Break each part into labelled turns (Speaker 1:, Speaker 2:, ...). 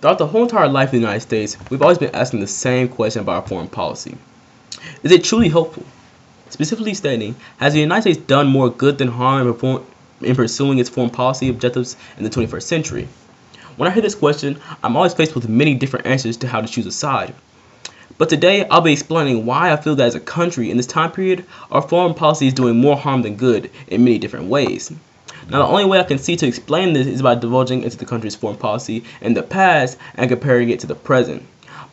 Speaker 1: Throughout the whole entire life of the United States, we've always been asking the same question about our foreign policy. Is it truly helpful? Specifically stating, has the United States done more good than harm in pursuing its foreign policy objectives in the 21st century? When I hear this question, I'm always faced with many different answers to how to choose a side. But today, I'll be explaining why I feel that as a country in this time period, our foreign policy is doing more harm than good in many different ways. Now, the only way I can see to explain this is by divulging into the country's foreign policy in the past and comparing it to the present.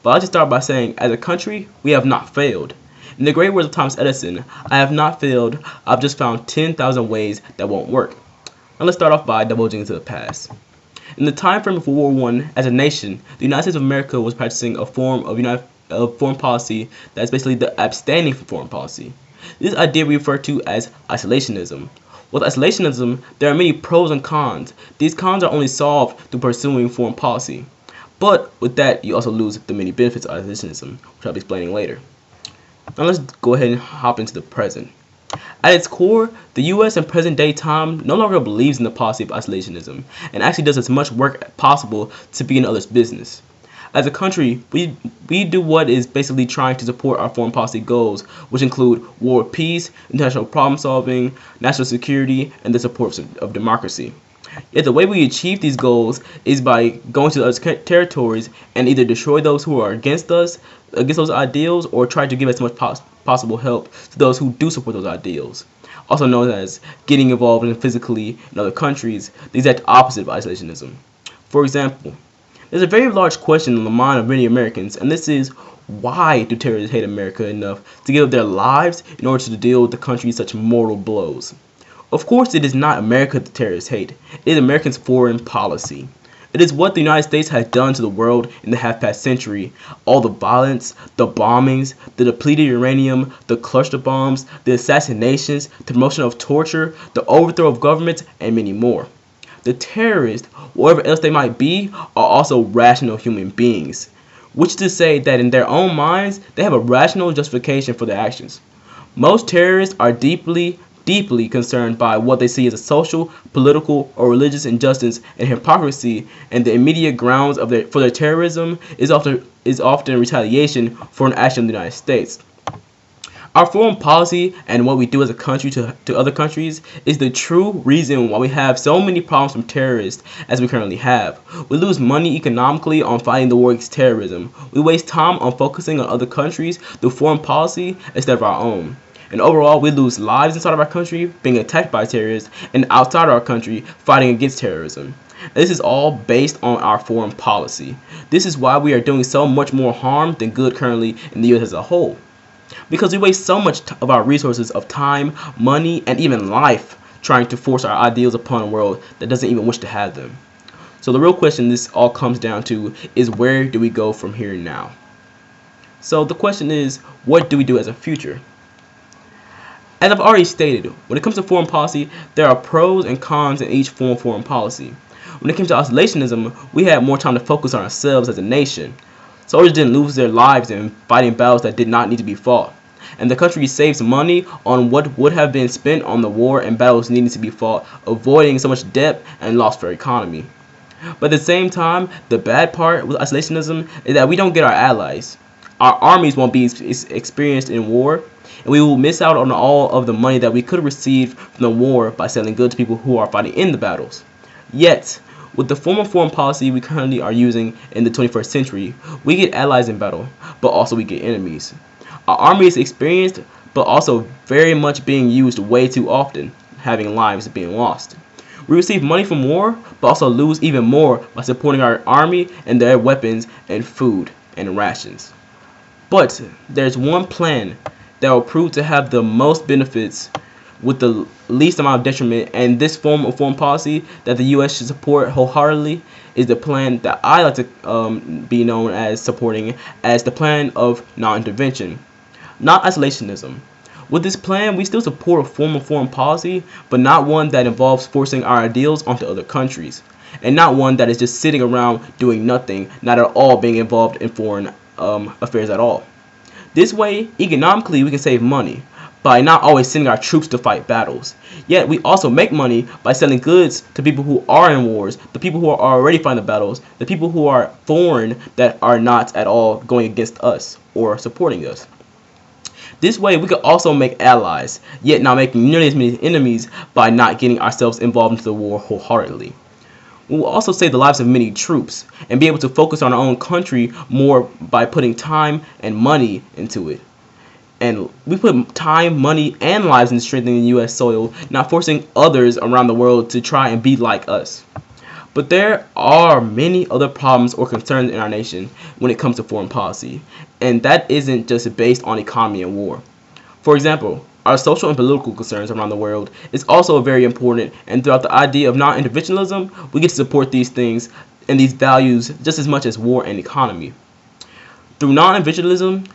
Speaker 1: But I'll just start by saying, as a country, we have not failed. In the great words of Thomas Edison, I have not failed, I've just found 10,000 ways that won't work. Now let's start off by divulging into the past. In the time frame of World War I, as a nation, the United States of America was practicing a form of foreign policy that's basically the abstaining from foreign policy. This idea we refer to as isolationism. With isolationism, there are many pros and cons. These cons are only solved through pursuing foreign policy. But with that, you also lose the many benefits of isolationism, which I'll be explaining later. Now let's go ahead and hop into the present. At its core, the U.S. in present-day time no longer believes in the policy of isolationism and actually does as much work as possible to be in others' business. As a country, we do what is basically trying to support our foreign policy goals, which include world peace, international problem solving, national security, and the support of democracy. Yet the way we achieve these goals is by going to other territories and either destroy those who are against us, against those ideals, or try to give as much possible help to those who do support those ideals. Also known as getting involved physically in other countries, the exact opposite of isolationism. For example, there's a very large question on the mind of many Americans, and this is, why do terrorists hate America enough to give up their lives in order to deal with the country's such mortal blows? Of course, it is not America the terrorists hate. It is Americans' foreign policy. It is what the United States has done to the world in the half-past century. All the violence, the bombings, the depleted uranium, the cluster bombs, the assassinations, the promotion of torture, the overthrow of governments, and many more. The terrorists, whatever else they might be, are also rational human beings, which is to say that in their own minds, they have a rational justification for their actions. Most terrorists are deeply concerned by what they see as a social, political, or religious injustice and hypocrisy, and the immediate grounds for their terrorism is often retaliation for an action of the United States. Our foreign policy and what we do as a country to other countries is the true reason why we have so many problems from terrorists as we currently have. We lose money economically on fighting the war against terrorism. We waste time on focusing on other countries through foreign policy instead of our own. And overall, we lose lives inside of our country being attacked by terrorists and outside our country fighting against terrorism. And this is all based on our foreign policy. This is why we are doing so much more harm than good currently in the U.S. as a whole. Because we waste so much of our resources of time, money, and even life trying to force our ideals upon a world that doesn't even wish to have them. So the real question this all comes down to is, where do we go from here now? So the question is, what do we do as a future? As I've already stated, when it comes to foreign policy, there are pros and cons in each form of foreign policy. When it comes to isolationism, we had more time to focus on ourselves as a nation. Soldiers didn't lose their lives in fighting battles that did not need to be fought. And the country saves money on what would have been spent on the war and battles needing to be fought, avoiding so much debt and loss for our economy. But at the same time, the bad part with isolationism is that we don't get our allies. Our armies won't be experienced in war, and we will miss out on all of the money that we could have received from the war by selling goods to people who are fighting in the battles. Yet, with the form of foreign policy we currently are using in the 21st century, we get allies in battle, but also we get enemies. Our army is experienced, but also very much being used way too often, having lives being lost. We receive money from war, but also lose even more by supporting our army and their weapons and food and rations. But there's one plan that will prove to have the most benefits with the least amount of detriment, and this form of foreign policy that the U.S. should support wholeheartedly is the plan that I like to be known as supporting as the plan of non-intervention, not isolationism. With this plan, we still support a form of foreign policy, but not one that involves forcing our ideals onto other countries, and not one that is just sitting around doing nothing, not at all being involved in foreign affairs at all. This way, economically, we can save money, by not always sending our troops to fight battles. Yet we also make money by selling goods to people who are in wars, the people who are already fighting the battles, the people who are foreign that are not at all going against us or supporting us. This way we could also make allies, yet not making nearly as many enemies by not getting ourselves involved into the war wholeheartedly. We will also save the lives of many troops and be able to focus on our own country more by putting time and money into it. And we put time, money, and lives into strengthening the U.S. soil, not forcing others around the world to try and be like us. But there are many other problems or concerns in our nation when it comes to foreign policy, and that isn't just based on economy and war. For example, our social and political concerns around the world is also very important, and throughout the idea of non-interventionism, we get to support these things and these values just as much as war and economy. Through non-interventionism,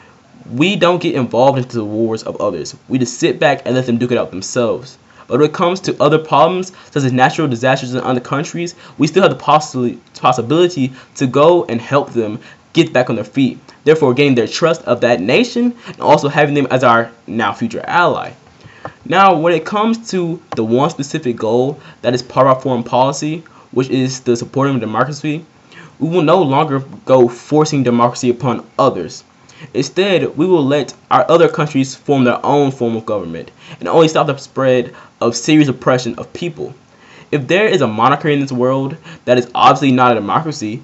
Speaker 1: we don't get involved into the wars of others. We just sit back and let them duke it out themselves. But when it comes to other problems, such as natural disasters in other countries, we still have the possibility to go and help them get back on their feet, therefore gaining their trust of that nation and also having them as our now future ally. Now, when it comes to the one specific goal that is part of our foreign policy, which is the supporting of democracy, we will no longer go forcing democracy upon others. Instead, we will let our other countries form their own form of government and only stop the spread of serious oppression of people. If there is a monarchy in this world, that is obviously not a democracy,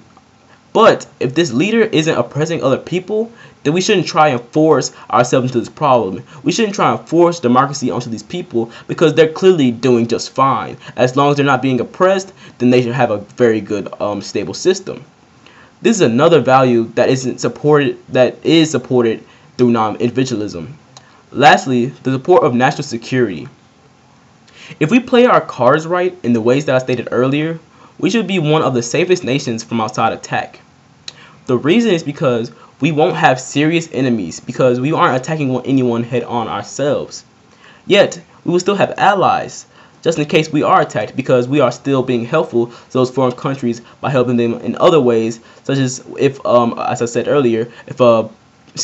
Speaker 1: but if this leader isn't oppressing other people, then we shouldn't try and force ourselves into this problem. We shouldn't try and force democracy onto these people because they're clearly doing just fine. As long as they're not being oppressed, then they should have a very good, stable system. This is another value that is supported through non-individualism. Lastly, the support of national security. If we play our cards right in the ways that I stated earlier, we should be one of the safest nations from outside attack. The reason is because we won't have serious enemies because we aren't attacking anyone head on ourselves. Yet, we will still have allies, just in case we are attacked, because we are still being helpful to those foreign countries by helping them in other ways, such as if, as I said earlier, if a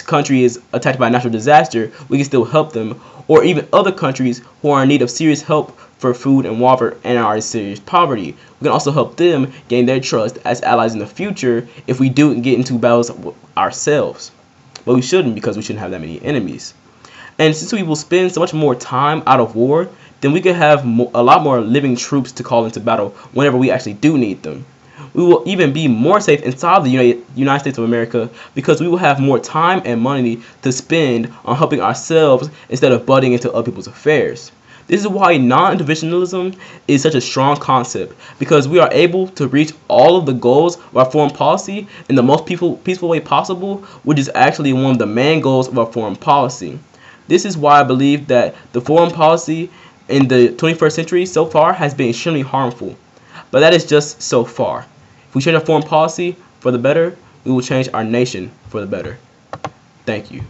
Speaker 1: country is attacked by a natural disaster, we can still help them, or even other countries who are in need of serious help for food and water and are in serious poverty. We can also help them gain their trust as allies in the future if we do get into battles ourselves. But we shouldn't, because we shouldn't have that many enemies. And since we will spend so much more time out of war, then we can have a lot more living troops to call into battle whenever we actually do need them. We will even be more safe inside the United States of America because we will have more time and money to spend on helping ourselves instead of butting into other people's affairs. This is why non-interventionism is such a strong concept, because we are able to reach all of the goals of our foreign policy in the most peaceful way possible, which is actually one of the main goals of our foreign policy. This is why I believe that the foreign policy in the 21st century so far has been extremely harmful. But that is just so far. If we change our foreign policy for the better, we will change our nation for the better. Thank you.